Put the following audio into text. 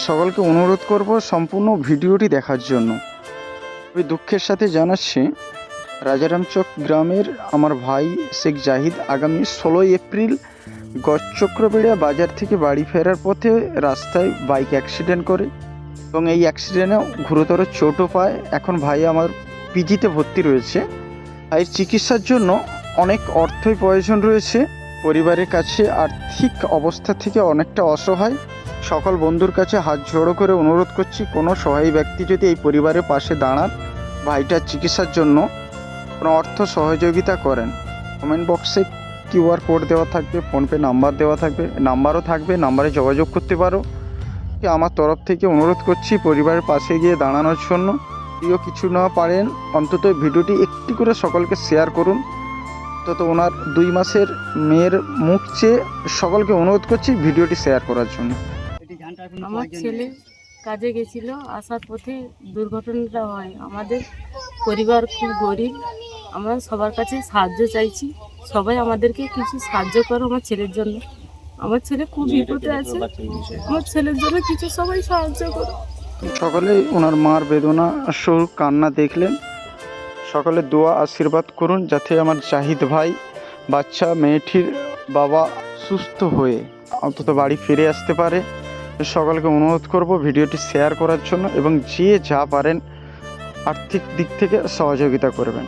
সকলকে অনুরোধ করব সম্পূর্ণ ভিডিওটি দেখার জন্য। আমি দুঃখের সাথে জানাচ্ছি, রাজারামচক গ্রামের আমার ভাই শেখ জাহিদ আগামী 16 এপ্রিল গজচক্রবেড়িয়া বাজার থেকে বাড়ি ফেরার পথে রাস্তায় বাইক অ্যাক্সিডেন্ট করে এবং এই অ্যাক্সিডেন্টে গুরুতর চোটও পায়। এখন ভাই আমার পিজিতে ভর্তি রয়েছে। ভাইয়ের চিকিৎসার জন্য অনেক অর্থই প্রয়োজন রয়েছে। পরিবারের কাছে আর্থিক অবস্থা থেকে অনেকটা অসহায়। সকল বন্ধুর কাছে হাত জোড়ো করে অনুরোধ করছি, কোনো সহায়ী ব্যক্তি যদি এই পরিবারের পাশে দাঁড়ান, ভাইটার চিকিৎসার জন্য কোনো অর্থ সহযোগিতা করেন। কমেন্ট বক্সে কিউআর কোড দেওয়া থাকবে, ফোনপে নাম্বার দেওয়া থাকবে, নাম্বারও থাকবে, নাম্বারে যোগাযোগ করতে পারো। আমার তরফ থেকে অনুরোধ করছি পরিবারের পাশে গিয়ে দাঁড়ানোর জন্য। যদিও কিছু না পারেন, অন্তত ভিডিওটি একটি করে সকলকে শেয়ার করুন। অন্তত ওনার 2 মাসের মেয়ের মুখ চেয়ে সকলকে অনুরোধ করছি ভিডিওটি শেয়ার করার জন্য। আমার ছেলে কাজে গেছিল, আসার পথে দুর্ঘটনাটা হয়। আমাদের পরিবার খুব গরিব, আমরা সবার কাছে সাহায্য চাইছি। সবাই আমাদেরকে কিছু সাহায্য করো আমার ছেলের জন্য। আমার ছেলে খুব বিপদে আছে, আমার ছেলের জন্য কিছু সবাই সাহায্য করো। সকলেই ওনার মার বেদনা স্বরূপ কান্না দেখলেন। সকলে দোয়া আশীর্বাদ করুন যাতে আমার জাহিদ ভাই বাচ্চা মেয়েটির বাবা সুস্থ হয়ে অন্তত বাড়ি ফিরে আসতে পারে। সকলকে অনুরোধ করব ভিডিওটি শেয়ার করার জন্য এবং যে যা পারেন আর্থিক দিক থেকে সহযোগিতা করবেন।